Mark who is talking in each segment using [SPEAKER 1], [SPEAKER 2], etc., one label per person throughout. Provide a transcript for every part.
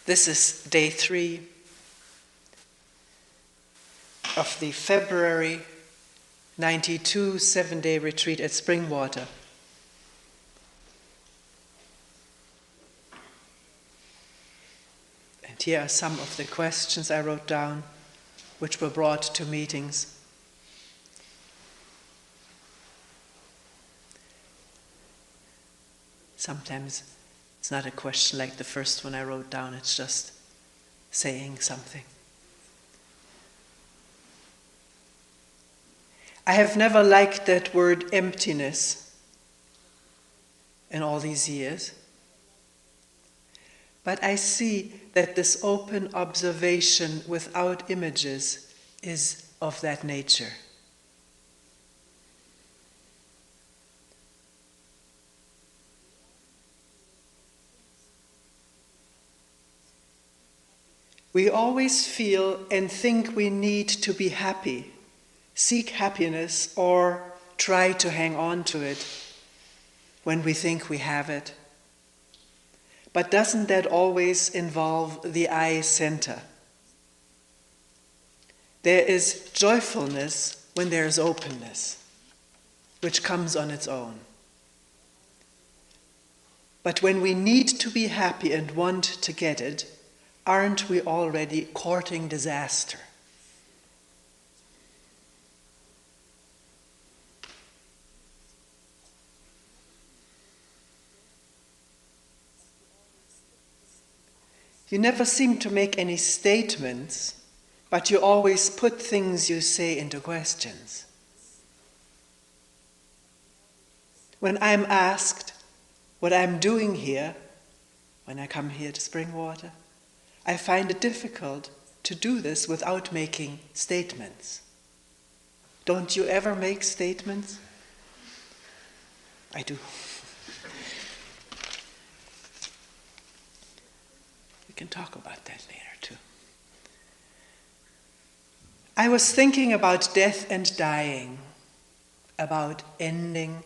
[SPEAKER 1] This is day 3 of the February 92 7-day retreat at Springwater. And here are some of the questions I wrote down, which were brought to meetings. Sometimes it's not a question like the first one I wrote down, it's just saying something. I have never liked that word emptiness in all these years, but I see that this open observation without images is of that nature. We always feel and think we need to be happy, seek happiness, or try to hang on to it when we think we have it. But doesn't that always involve the I center? There is joyfulness when there is openness, which comes on its own. But when we need to be happy and want to get it, aren't we already courting disaster? You never seem to make any statements, but you always put things you say into questions. When I'm asked what I'm doing here, when I come here to Springwater, I find it difficult to do this without making statements. Don't you ever make statements? I do. We can talk about that later too. I was thinking about death and dying, about ending.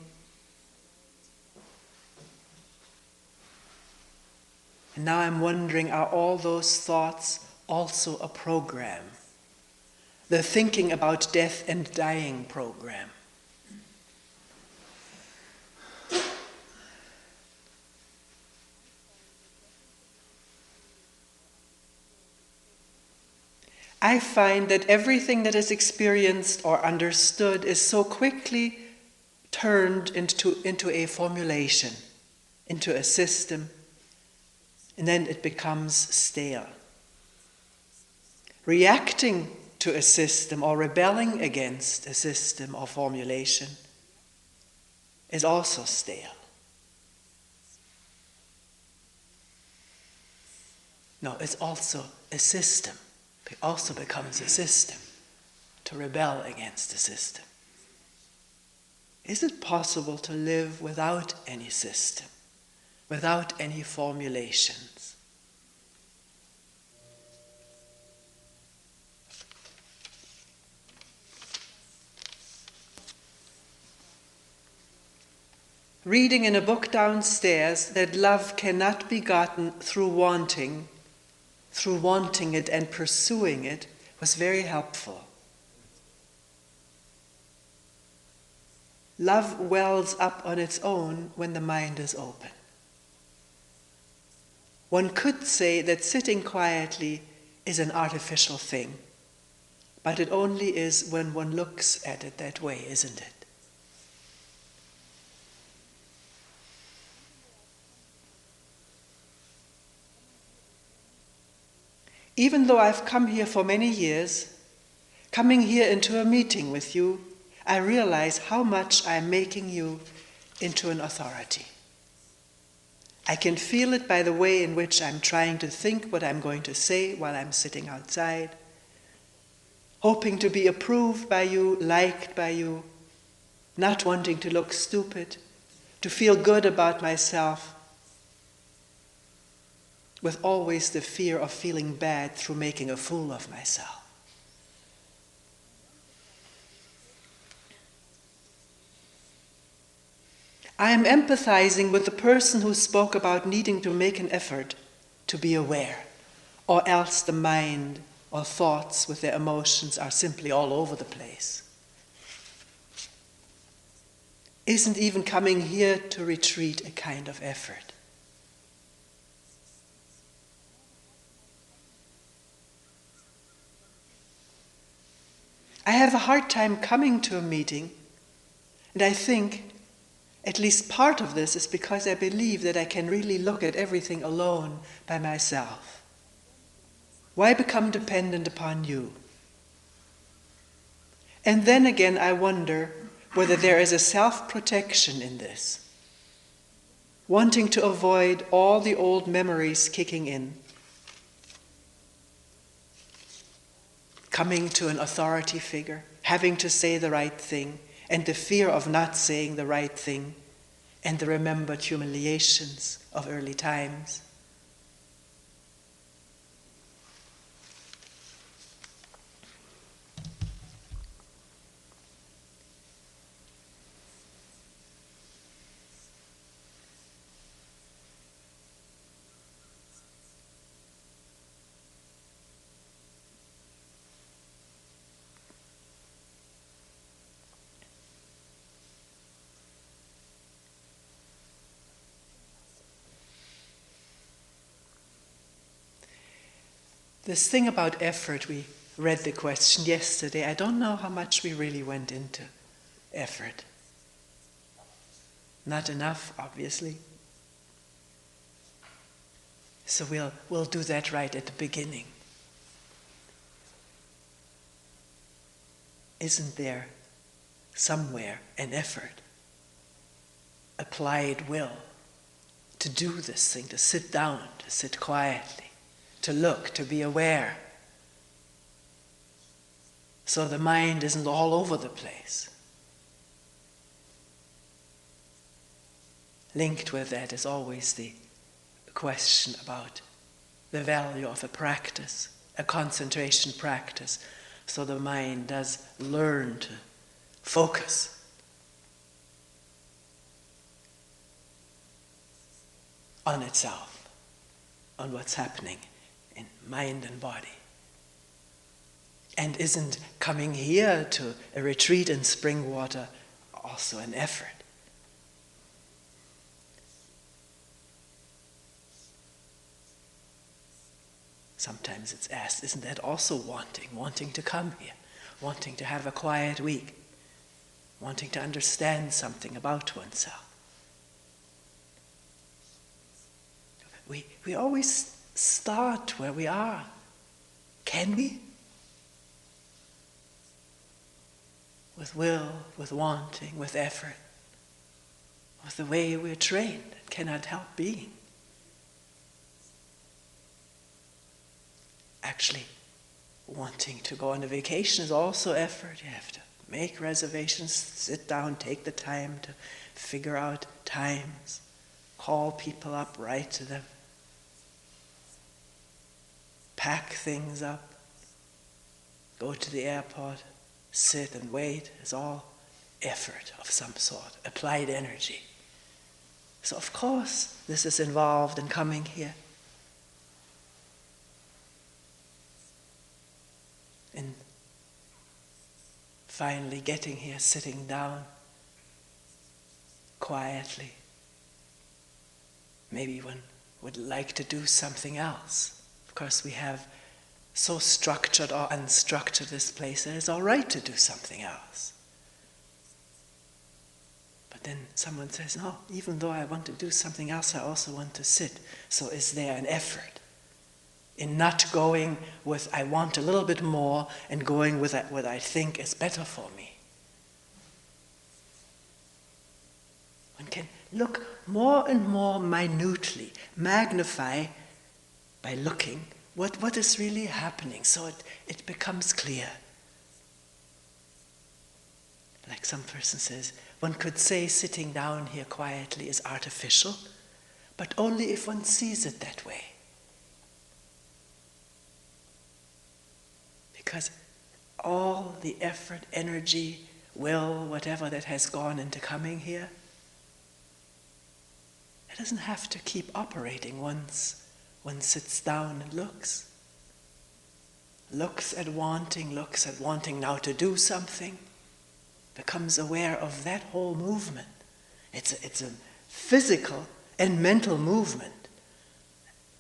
[SPEAKER 1] And now I'm wondering, are all those thoughts also a program? The thinking about death and dying program. I find that everything that is experienced or understood is so quickly turned into a formulation, into a system, and then it becomes stale. Reacting to a system or rebelling against a system or formulation is also stale. No, it's also a system. It also becomes a system to rebel against the system. Is it possible to live without any system, without any formulations? Reading in a book downstairs that love cannot be gotten through wanting it and pursuing it was very helpful. Love wells up on its own when the mind is open. One could say that sitting quietly is an artificial thing, but it only is when one looks at it that way, isn't it? Even though I've come here for many years, coming here into a meeting with you, I realize how much I'm making you into an authority. I can feel it by the way in which I'm trying to think what I'm going to say while I'm sitting outside, hoping to be approved by you, liked by you, not wanting to look stupid, to feel good about myself, with always the fear of feeling bad through making a fool of myself. I am empathizing with the person who spoke about needing to make an effort to be aware, or else the mind or thoughts with their emotions are simply all over the place. Isn't even coming here to retreat a kind of effort? I have a hard time coming to a meeting, and I think at least part of this is because I believe that I can really look at everything alone by myself. Why become dependent upon you? And then again, I wonder whether there is a self-protection in this, wanting to avoid all the old memories kicking in, coming to an authority figure, having to say the right thing, and the fear of not saying the right thing, and the remembered humiliations of early times. This thing about effort, we read the question yesterday. I don't know how much we really went into effort. Not enough, obviously. So we'll do that right at the beginning. Isn't there somewhere an effort, applied will, to do this thing, to sit down, to sit quietly, to look, to be aware, so the mind isn't all over the place? Linked with that is always the question about the value of a practice, a concentration practice, so the mind does learn to focus on itself, on what's happening in mind and body. And isn't coming here to a retreat in Springwater also an effort? Sometimes it's asked, isn't that also wanting to come here, wanting to have a quiet week, wanting to understand something about oneself? We always start where we are. Can we? With will, with wanting, with effort, with the way we're trained, cannot help being. Actually, wanting to go on a vacation is also effort. You have to make reservations, sit down, take the time to figure out times, call people up, write to them, pack things up, go to the airport, sit and wait. Is all effort of some sort, applied energy. So of course this is involved in coming here, in finally getting here, sitting down quietly. Maybe one would like to do something else. Of course, we have so structured or unstructured this place that it's all right to do something else. But then someone says, no, even though I want to do something else, I also want to sit. So is there an effort in not going with, I want a little bit more, and going with what I think is better for me? One can look more and more minutely, magnify by looking what is really happening, so it becomes clear. Like some person says, one could say sitting down here quietly is artificial, but only if one sees it that way. Because all the effort, energy, will, whatever that has gone into coming here, it doesn't have to keep operating once one sits down and looks. looks at wanting now to do something, becomes aware of that whole movement. It's a physical and mental movement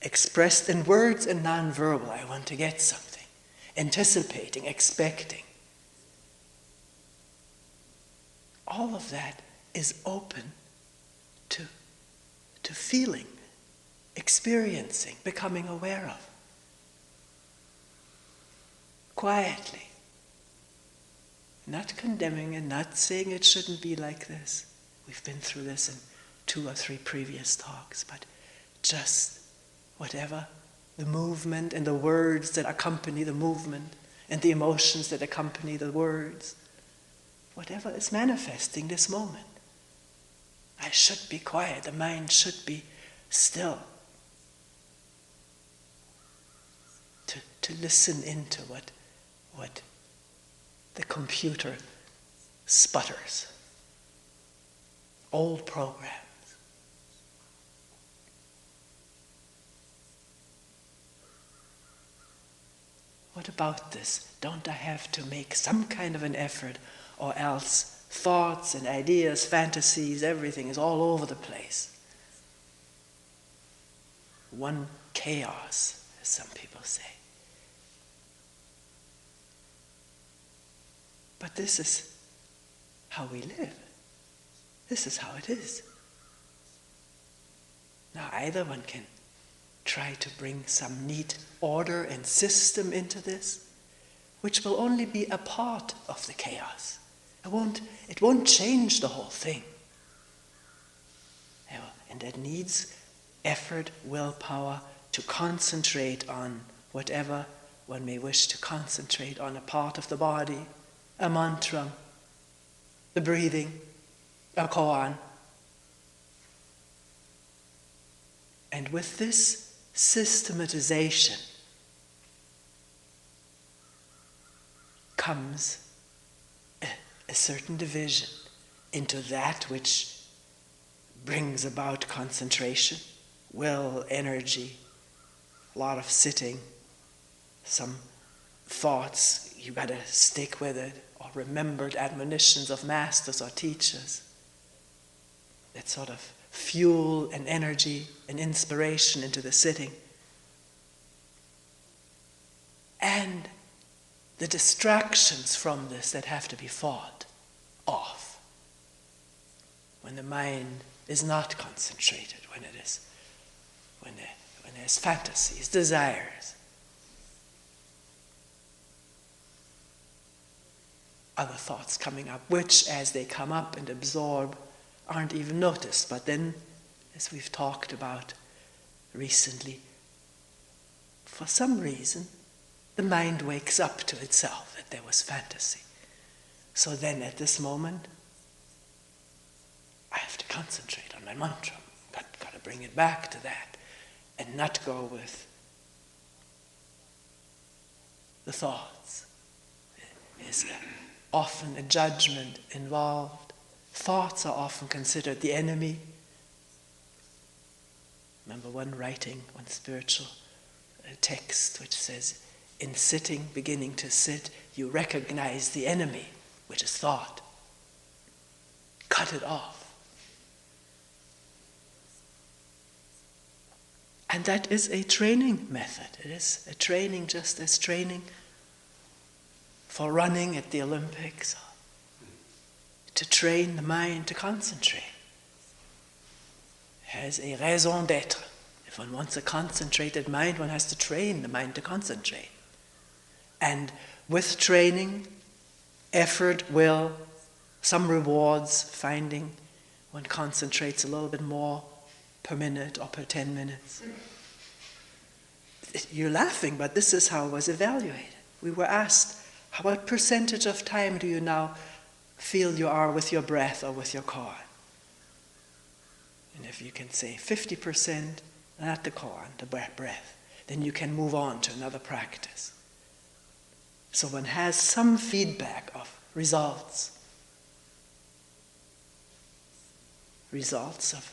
[SPEAKER 1] expressed in words and nonverbal. I want to get something, anticipating, expecting. All of that is open to feeling, experiencing, becoming aware of. Quietly. Not condemning and not saying it shouldn't be like this. We've been through this in 2 or 3 previous talks, but just whatever the movement and the words that accompany the movement and the emotions that accompany the words, whatever is manifesting this moment. I should be quiet, the mind should be still. To listen into what the computer sputters. Old programs. What about this? Don't I have to make some kind of an effort, or else thoughts and ideas, fantasies, everything is all over the place? One chaos, as some people say. But this is how we live. This is how it is. Now either one can try to bring some neat order and system into this, which will only be a part of the chaos. It won't change the whole thing. And that needs effort, willpower to concentrate on whatever one may wish to concentrate on, a part of the body, a mantra, the breathing, a koan. And with this systematization comes a certain division into that which brings about concentration, will, energy, a lot of sitting, some thoughts, you gotta stick with it, or remembered admonitions of masters or teachers that sort of fuel and energy and inspiration into the sitting. And the distractions from this that have to be fought off when the mind is not concentrated, when there's fantasies, desires, other thoughts coming up, which as they come up and absorb aren't even noticed. But then, as we've talked about recently, for some reason, the mind wakes up to itself that there was fantasy. So then at this moment, I have to concentrate on my mantra. Got to bring it back to that and not go with the thoughts. There's often a judgment involved. Thoughts are often considered the enemy. Remember one spiritual text which says, in sitting, beginning to sit, you recognize the enemy, which is thought. Cut it off. And that is a training method. It is a training just as training for running at the Olympics, to train the mind to concentrate. It has a raison d'être. If one wants a concentrated mind, one has to train the mind to concentrate. And with training, effort, will, some rewards, finding one concentrates a little bit more per minute or per 10 minutes. You're laughing, but this is how it was evaluated. We were asked, what percentage of time do you now feel you are with your breath or with your koan? And if you can say 50%, not the koan, the breath, then you can move on to another practice. So one has some feedback of results of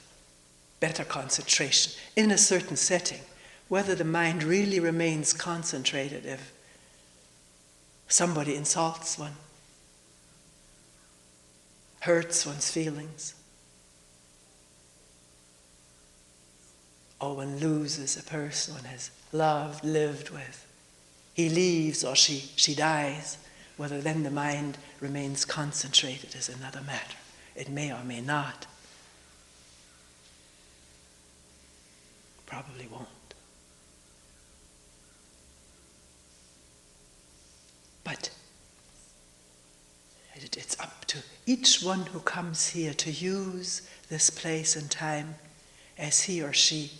[SPEAKER 1] better concentration in a certain setting, whether the mind really remains concentrated if Somebody insults one, hurts one's feelings, or one loses a person one has loved, lived with. He leaves or she dies. Whether then the mind remains concentrated is another matter. It may or may not. Probably won't. But it's up to each one who comes here to use this place and time as he or she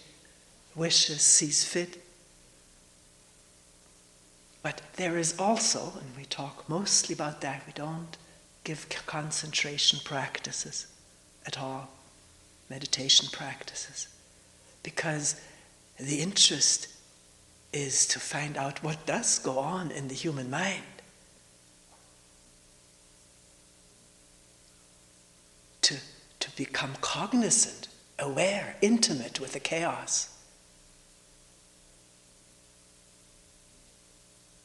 [SPEAKER 1] wishes, sees fit. But there is also, and we talk mostly about that, we don't give concentration practices at all, meditation practices, because the interest is to find out what does go on in the human mind. To become cognizant, aware, intimate with the chaos.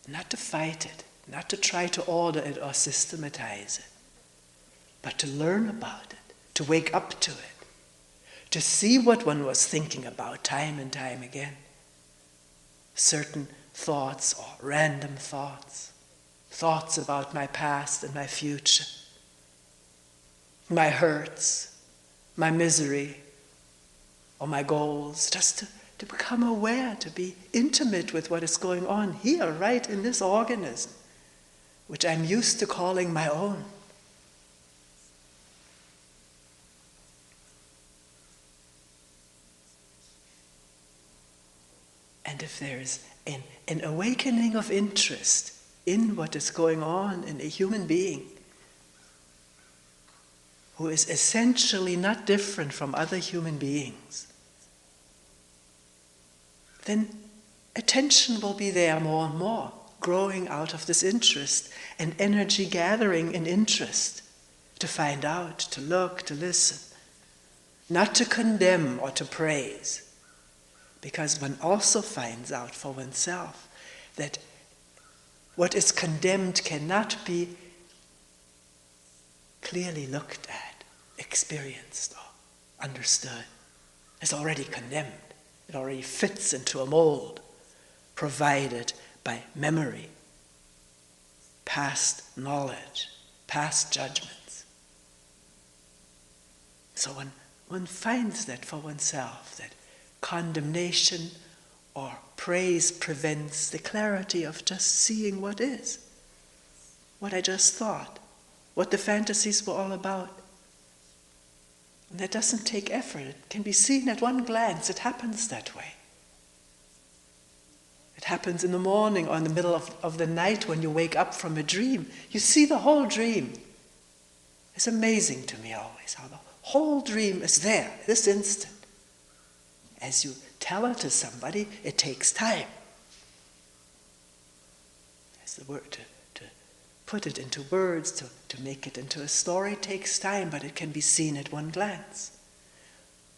[SPEAKER 1] Not to fight it, not to try to order it or systematize it, but to learn about it, to wake up to it, to see what one was thinking about time and time again. Certain thoughts or random thoughts, thoughts about my past and my future, my hurts, my misery, or my goals, just to become aware, to be intimate with what is going on here, right in this organism, which I'm used to calling my own. And if there is an awakening of interest in what is going on in a human being, who is essentially not different from other human beings, then attention will be there more and more, growing out of this interest, and energy gathering in interest, to find out, to look, to listen, not to condemn or to praise, because one also finds out for oneself that what is condemned cannot be clearly looked at, experienced, or understood. It's already condemned. It already fits into a mold provided by memory, past knowledge, past judgments. So one finds that for oneself, that condemnation or praise prevents the clarity of just seeing what is, what I just thought, what the fantasies were all about. And that doesn't take effort. It can be seen at one glance. It happens that way. It happens in the morning or in the middle of the night when you wake up from a dream. You see the whole dream. It's amazing to me always how the whole dream is there, this instant. As you tell it to somebody, it takes time. As the word to put it into words, to make it into a story takes time, but it can be seen at one glance.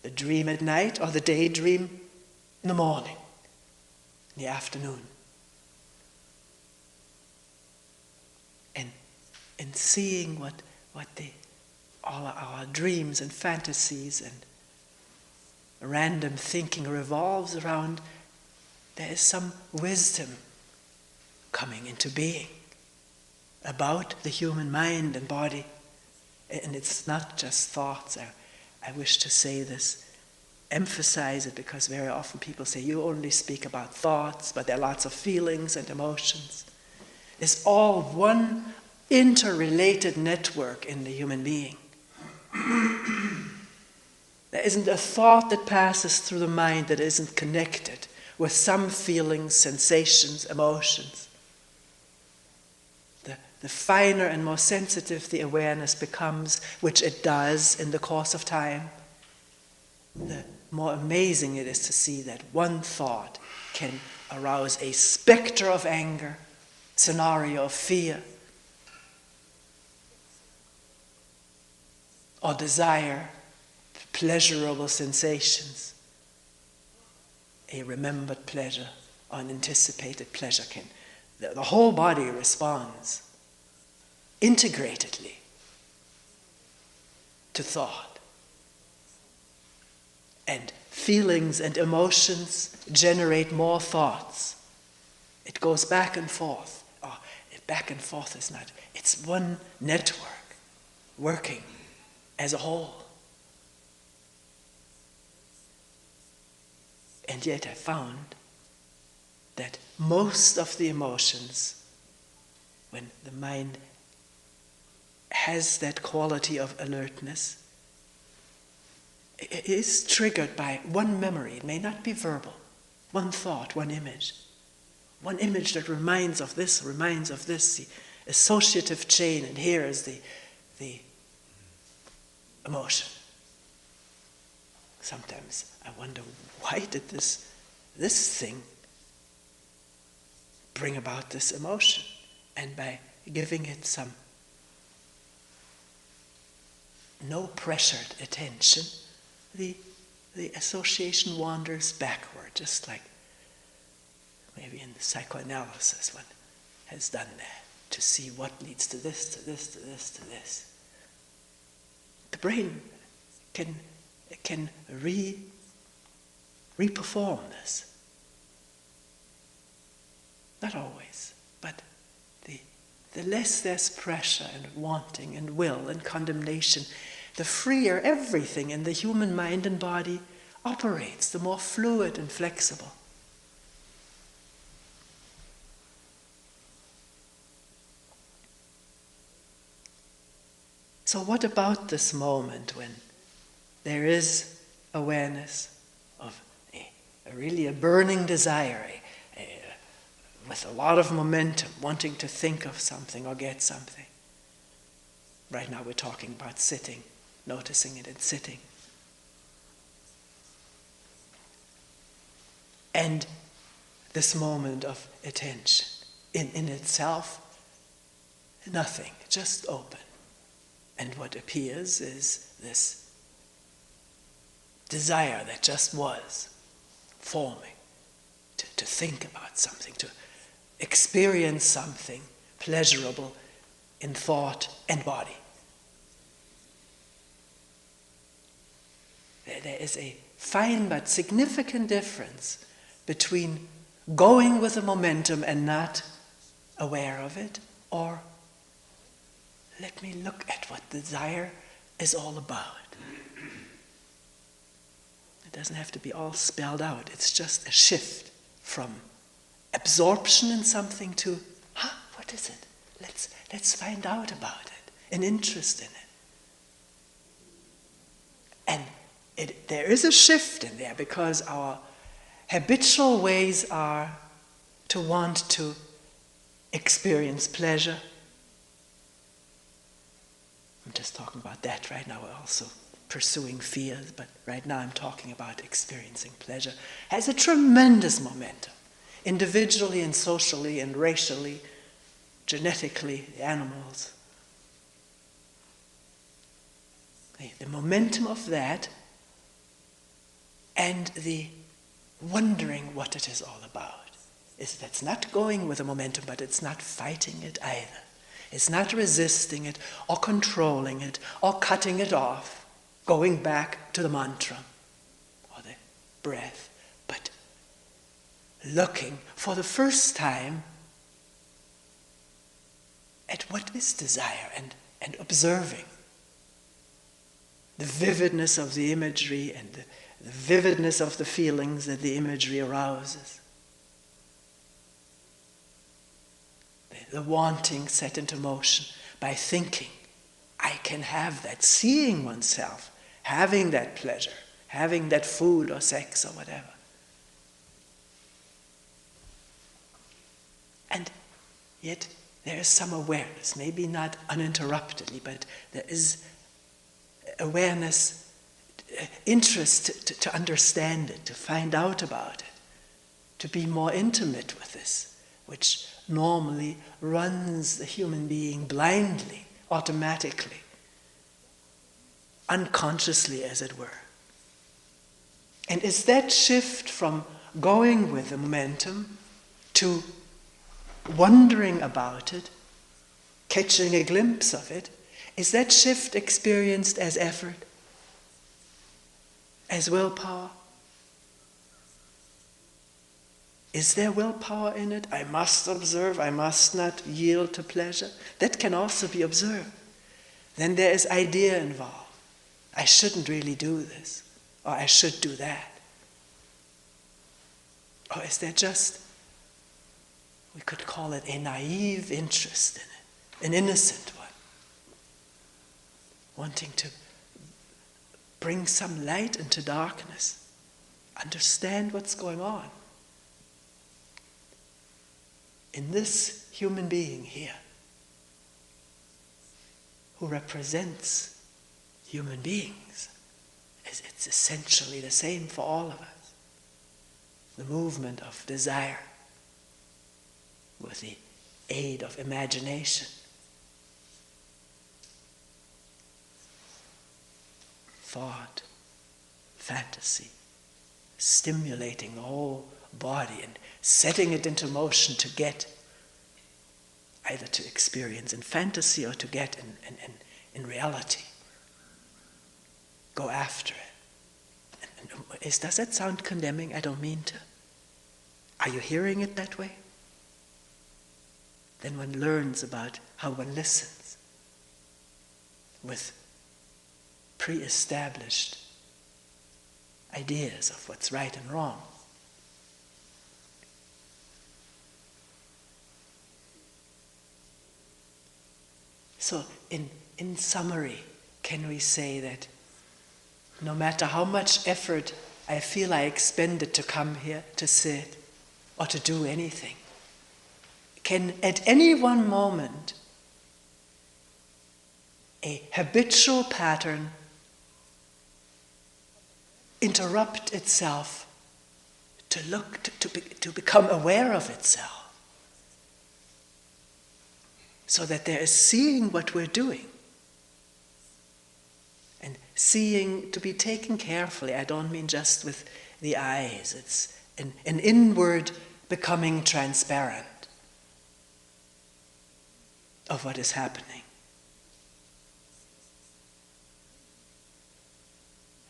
[SPEAKER 1] The dream at night or the daydream in the morning, in the afternoon. And in seeing what all our dreams and fantasies and random thinking revolves around, there is some wisdom coming into being about the human mind and body. And it's not just thoughts. I wish to say this, emphasize it, because very often people say, you only speak about thoughts, but there are lots of feelings and emotions. It's all one interrelated network in the human being. There isn't a thought that passes through the mind that isn't connected with some feelings, sensations, emotions. The finer and more sensitive the awareness becomes, which it does in the course of time, the more amazing it is to see that one thought can arouse a specter of anger, scenario of fear, or desire, pleasurable sensations. A remembered pleasure or an anticipated pleasure the whole body responds integratedly to thought. And feelings and emotions generate more thoughts. It goes back and forth. Oh, back and forth is not. It's one network working as a whole. And yet I found that most of the emotions, when the mind has that quality of alertness, it is triggered by one memory. It may not be verbal. One thought, one image. One image that reminds of this, the associative chain, and here is the emotion. Sometimes I wonder, why did this thing bring about this emotion? And by giving it some no pressured attention, the association wanders backward, just like maybe in the psychoanalysis one has done that, to see what leads to this, to this, to this, to this. The brain can re-perform this. Not always, but the less there's pressure and wanting and will and condemnation, the freer everything in the human mind and body operates, the more fluid and flexible. So what about this moment when there is awareness of really a burning desire, with a lot of momentum, wanting to think of something or get something? Right now we're talking about sitting, noticing it in sitting. And this moment of attention, in itself, nothing, just open. And what appears is this desire that just was forming, to think about something, to experience something pleasurable in thought and body. There is a fine but significant difference between going with the momentum and not aware of it, or let me look at what desire is all about. It doesn't have to be all spelled out. It's just a shift from absorption in something to, what is it? Let's find out about it, an interest in it. And there is a shift in there because our habitual ways are to want to experience pleasure. I'm just talking about that right now. We're also pursuing fears, but right now I'm talking about experiencing pleasure. It has a tremendous momentum, individually and socially and racially, genetically, the animals. The momentum of that and the wondering what it is all about. That's not going with the momentum, but it's not fighting it either. It's not resisting it or controlling it or cutting it off, going back to the mantra or the breath, but looking for the first time at what is desire and observing the vividness of the imagery and the vividness of the feelings that the imagery arouses. The wanting set into motion by thinking, I can have that, seeing oneself, having that pleasure, having that food or sex or whatever. And yet there is some awareness, maybe not uninterruptedly, but there is awareness, interest to understand it, to find out about it, to be more intimate with this, which normally runs the human being blindly, automatically, unconsciously as it were. And it's that shift from going with the momentum to wondering about it, catching a glimpse of it, is that shift experienced as effort, as willpower? Is there willpower in it? I must observe, I must not yield to pleasure. That can also be observed. Then there is idea involved. I shouldn't really do this, or I should do that. Or is there just, we could call it a naive interest in it, an innocent one, wanting to bring some light into darkness, understand what's going on in this human being here, who represents human beings. It's essentially the same for all of us. The movement of desire with the aid of imagination. Thought, fantasy, stimulating the whole body and setting it into motion to get, either to experience in fantasy or to get in reality. Go after it. Does that sound condemning? I don't mean to. Are you hearing it that way? Then one learns about how one listens with pre-established ideas of what's right and wrong. So in summary, can we say that no matter how much effort I feel I expended to come here, to sit, or to do anything, can at any one moment a habitual pattern interrupt itself to look, to become aware of itself, so that there is seeing what we're doing. And seeing to be taken carefully, I don't mean just with the eyes. It's an inward becoming transparent of what is happening.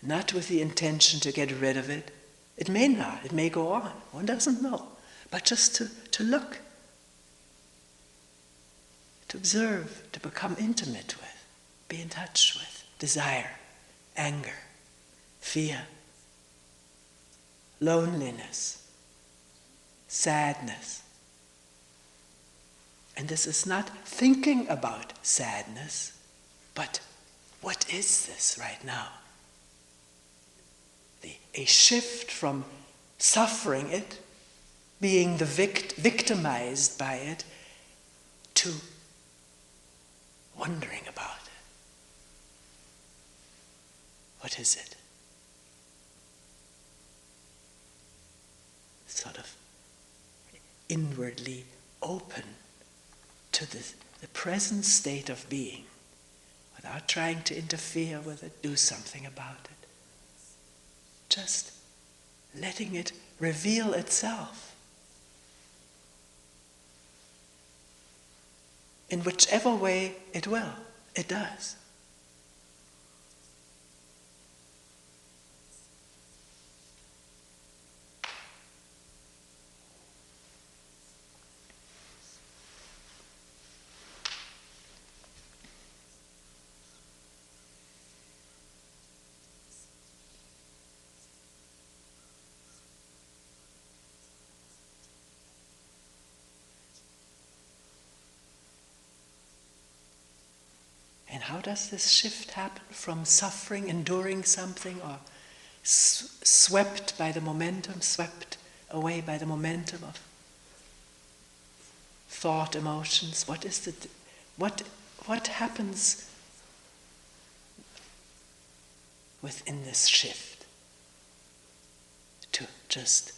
[SPEAKER 1] Not with the intention to get rid of it. It may not, it may go on. One doesn't know. But just to look, to observe, to become intimate with, be in touch with desire, anger, fear, loneliness, sadness. And this is not thinking about sadness, but what is this right now? A shift from suffering it, being the victimized by it, to wondering about it. What is it? Sort of inwardly open to the present state of being, without trying to interfere with it, do something about it. Just letting it reveal itself in whichever way it will, it does. And how does this shift happen from suffering, enduring something, or swept by the momentum, swept away by the momentum of thought, emotions? What happens within this shift to just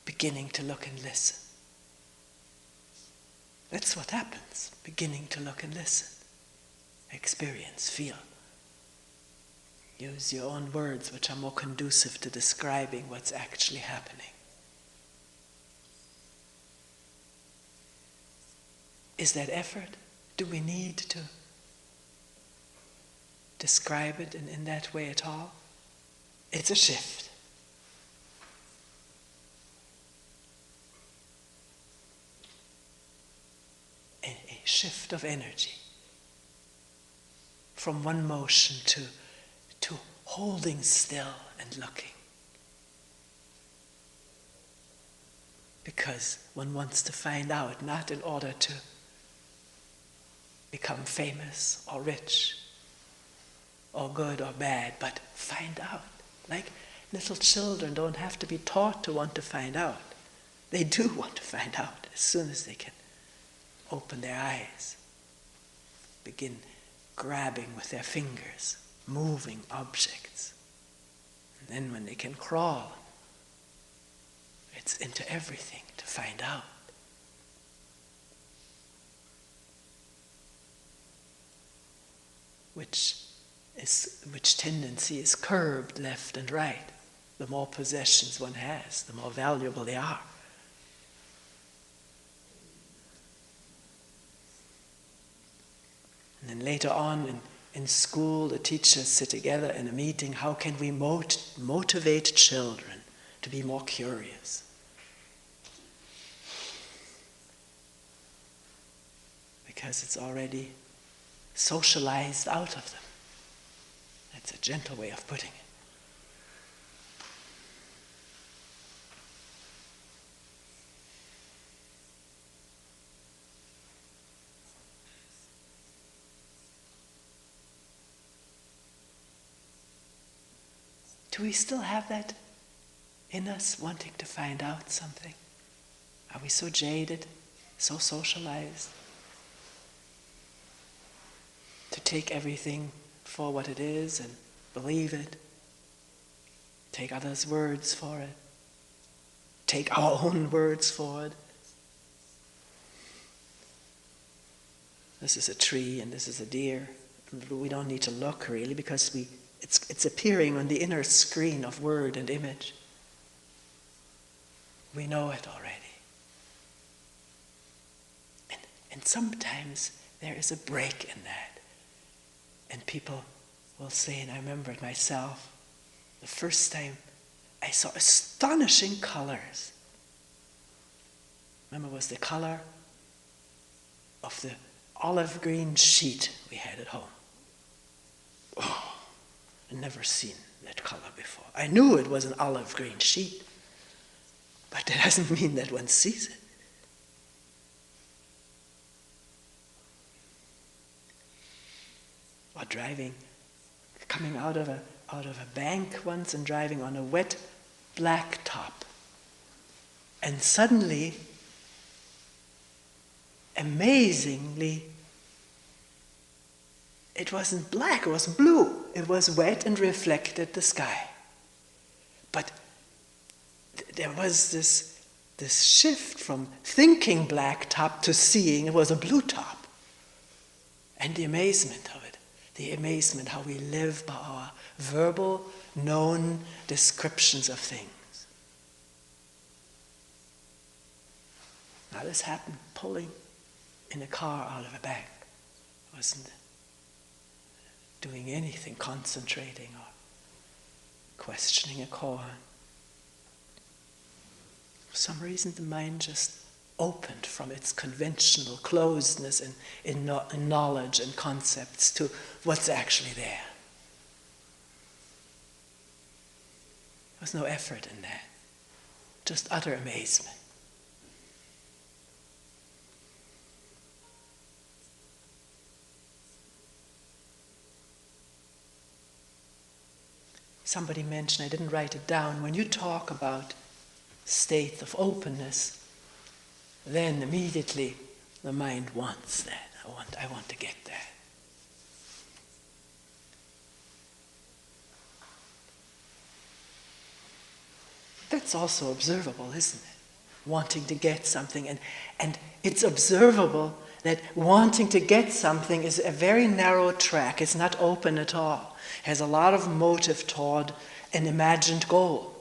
[SPEAKER 1] beginning to look and listen? That's what happens, beginning to look and listen. Experience, feel. Use your own words, which are more conducive to describing what's actually happening. is that effort? Do we need to describe it in that way at all? It's a shift. A shift of energy from one motion to holding still and looking. Because one wants to find out, not in order to become famous or rich or good or bad, but find out. Like little children don't have to be taught to want to find out. They do want to find out as soon as they can open their eyes, begin grabbing with their fingers, moving objects. And then when they can crawl, it's into everything to find out. Which tendency is curbed left and right. The more possessions one has, the more valuable they are. And then later on in school, the teachers sit together in a meeting. How can we motivate children to be more curious? Because it's already socialized out of them. That's a gentle way of putting it. Do we still have that in us, wanting to find out something? Are we so jaded, so socialized, to take everything for what it is and believe it, take others' words for it, take our own words for it? This is a tree and this is a deer. We don't need to look really, because it's appearing on the inner screen of word and image. We know it already. And sometimes there is a break in that. And people will say, and I remember it myself, the first time I saw astonishing colors. Remember, it was the color of the olive green sheet we had at home. Oh, I'd never seen that color before. I knew it was an olive green sheet, but that doesn't mean that one sees it. Or driving, coming out of a bank once and driving on a wet black top. And suddenly, amazingly, it wasn't black, it was blue. It was wet and reflected the sky. But there was this shift from thinking black top to seeing it was a blue top. And the amazement of it. The amazement how we live by our verbal, known descriptions of things. Now this happened pulling in a car out of a bank. I wasn't doing anything, concentrating or questioning a core. For some reason the mind just opened from its conventional closedness in knowledge and concepts to what's actually there. There was no effort in that, just utter amazement. Somebody mentioned, I didn't write it down, when you talk about state of openness, then immediately the mind wants that. I want to get that. That's also observable, isn't it? Wanting to get something. And it's observable that wanting to get something is a very narrow track. It's not open at all. It has a lot of motive toward an imagined goal,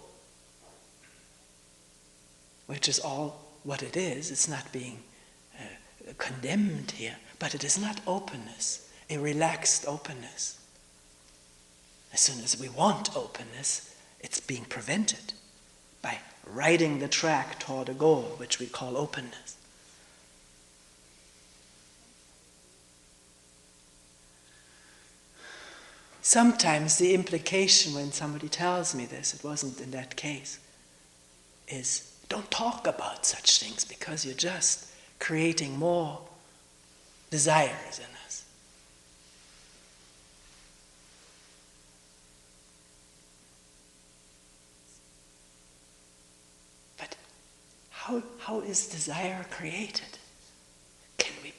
[SPEAKER 1] which is all what it is. It's not being condemned here, but it is not openness, a relaxed openness. As soon as we want openness, it's being prevented by riding the track toward a goal, which we call openness. Sometimes the implication when somebody tells me this, it wasn't in that case, is don't talk about such things because you're just creating more desires in us. But how is desire created? Can we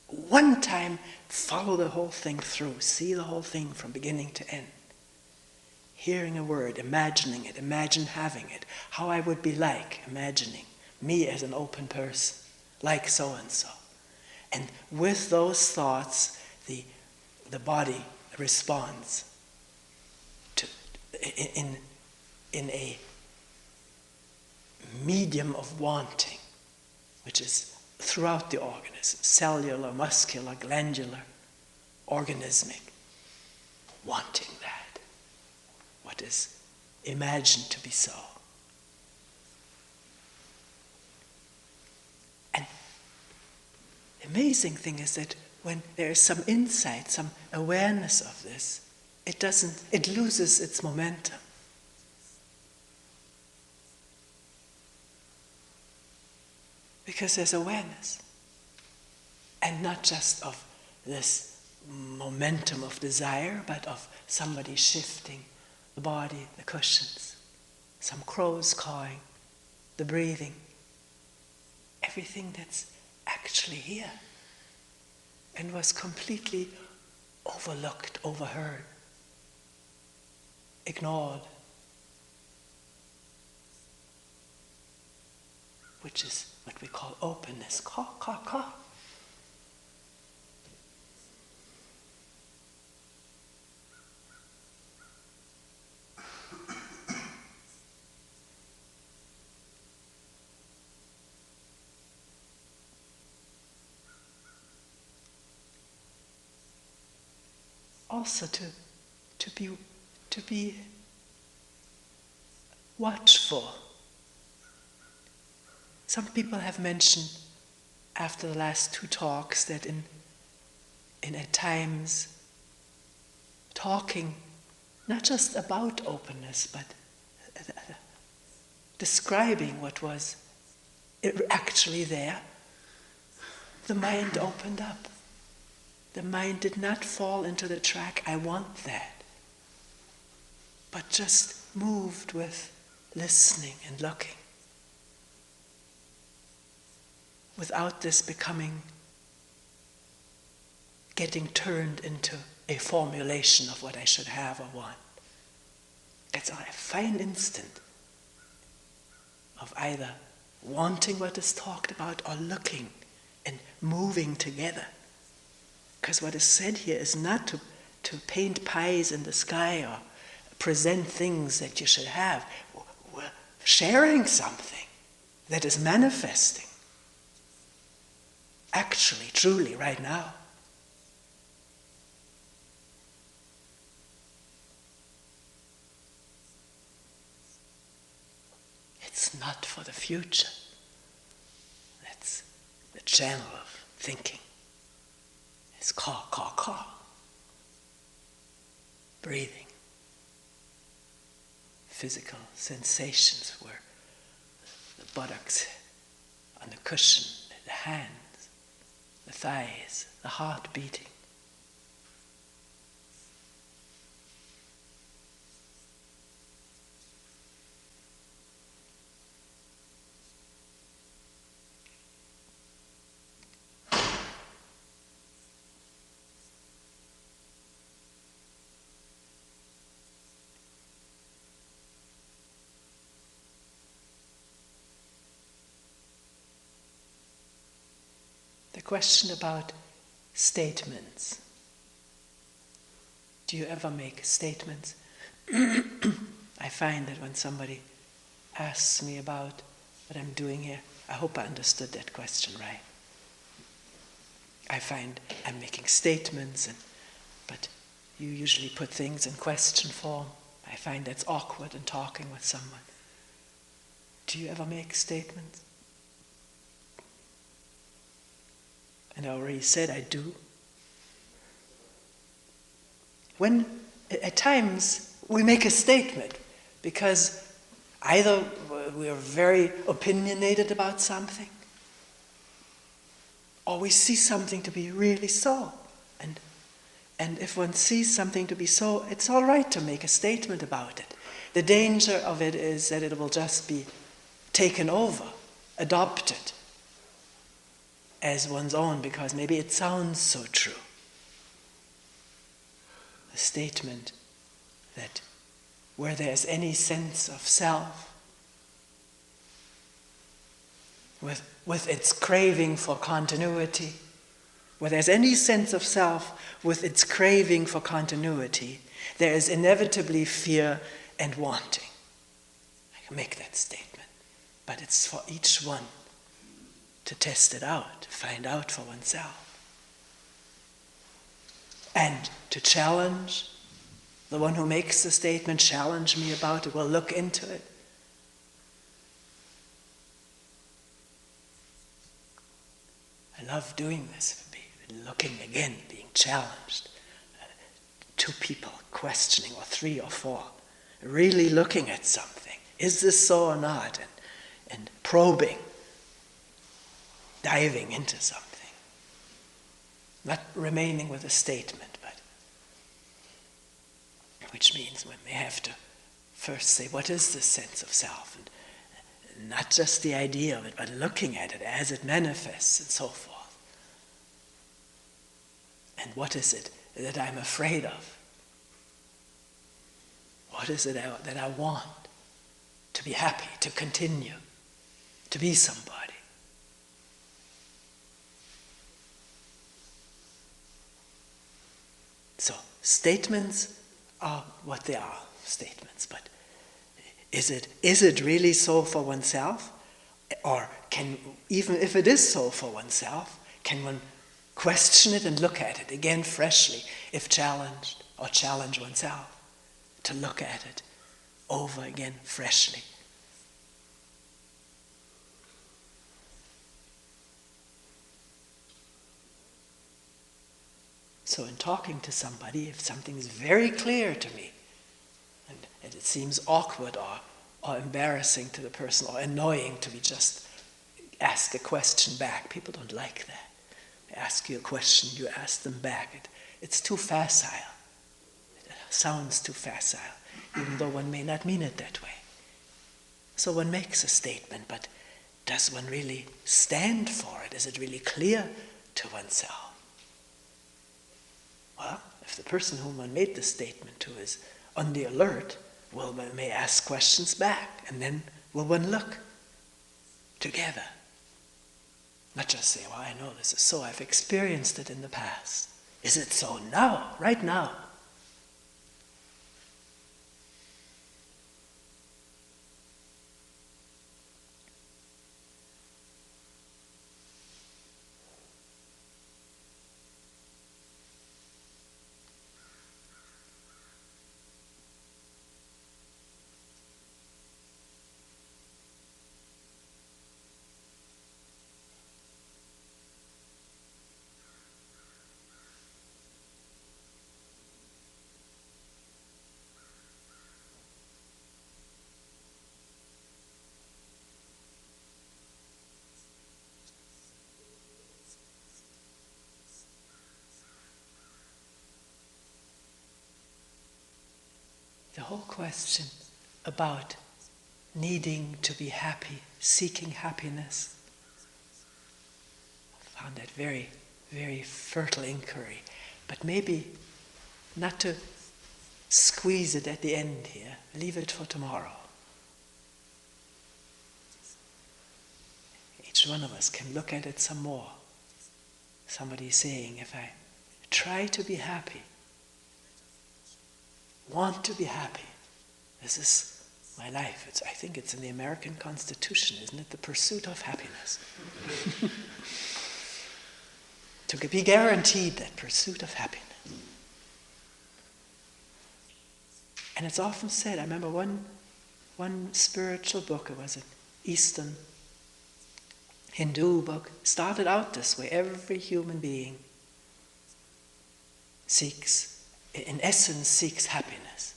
[SPEAKER 1] one time follow the whole thing through, see the whole thing from beginning to end? Hearing a word, imagining it, imagine having it, how I would be like, imagining me as an open person, like so-and-so. And with those thoughts, the body responds to in a medium of wanting, which is throughout the organism, cellular, muscular, glandular, organismic, wanting that, what is imagined to be so. And the amazing thing is that when there is some insight, some awareness of this, it loses its momentum. Because there's awareness. And not just of this momentum of desire, but of somebody shifting the body, the cushions, some crows cawing, the breathing, everything that's actually here and was completely overlooked, overheard, ignored, which is what we call openness. Ka, ka, ka. Also to be watchful. Some people have mentioned after the last two talks that in at times talking not just about openness, but describing what was actually there, the mind opened up. The mind did not fall into the track, I want that, but just moved with listening and looking, without this getting turned into a formulation of what I should have or want. It's a fine instant of either wanting what is talked about or looking and moving together. Because what is said here is not to paint pies in the sky or present things that you should have. We're sharing something that is manifesting. Actually, truly, right now. It's not for the future. That's the channel of thinking. It's ka, ka, ka. Breathing. Physical sensations where the buttocks on the cushion, the hands, the thighs, the heart beating. The question about statements. Do you ever make statements? I find that when somebody asks me about what I'm doing here, I hope I understood that question right. I find I'm making statements, but you usually put things in question form. I find that's awkward in talking with someone. Do you ever make statements? And I already said I do. When, at times, we make a statement because either we're very opinionated about something, or we see something to be really so. And if one sees something to be so, it's all right to make a statement about it. The danger of it is that it will just be taken over, adopted as one's own, because maybe it sounds so true. A statement that where there's any sense of self, with its craving for continuity, where there's any sense of self with its craving for continuity, there is inevitably fear and wanting. I can make that statement, but it's for each one to test it out, to find out for oneself. And to challenge the one who makes the statement, challenge me about it, well, look into it. I love doing this, looking again, being challenged. Two people questioning, or three or four, really looking at something. Is this so or not? And probing, diving into something. Not remaining with a statement, but which means we may have to first say, what is this sense of self? And not just the idea of it, but looking at it as it manifests and so forth. And what is it that I'm afraid of? What is it that I want? To be happy, to continue, to be somebody. So, statements are what they are, statements, but is it really so for oneself? Or can, even if it is so for oneself, can one question it and look at it again freshly, if challenged, or challenge oneself to look at it over again freshly? So in talking to somebody, if something is very clear to me, and it seems awkward or embarrassing to the person, or annoying to be just asked a question back, people don't like that. They ask you a question, you ask them back. It's too facile. It sounds too facile, even though one may not mean it that way. So one makes a statement, but does one really stand for it? Is it really clear to oneself? Well, if the person whom one made the statement to is on the alert, well, one may ask questions back, and then will one look together. Not just say, well, I know this is so, I've experienced it in the past. Is it so now, right now? The whole question about needing to be happy, seeking happiness, I found that very, very fertile inquiry. But maybe not to squeeze it at the end here, leave it for tomorrow. Each one of us can look at it some more. Somebody saying, if I try to be happy, want to be happy, this is my life. I think it's in the American Constitution, isn't it? The pursuit of happiness. to be guaranteed that pursuit of happiness. And it's often said, I remember one spiritual book, it was an Eastern Hindu book, started out this way: every human being seeks, in essence, seeks happiness.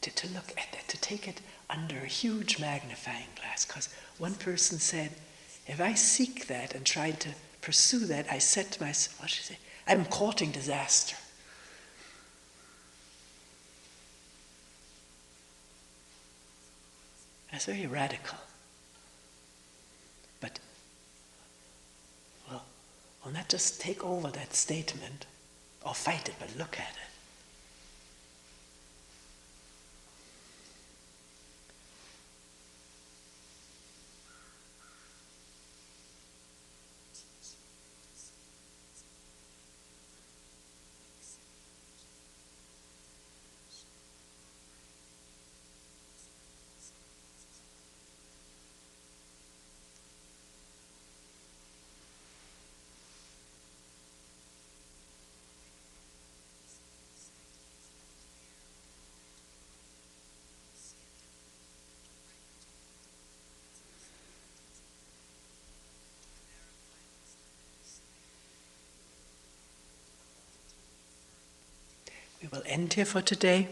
[SPEAKER 1] To look at that, to take it under a huge magnifying glass, because one person said, if I seek that and try to pursue that, I said to myself, what should I say? I'm courting disaster. That's very radical. But, well, not just take over that statement or fight it, but look at it. We will end here for today.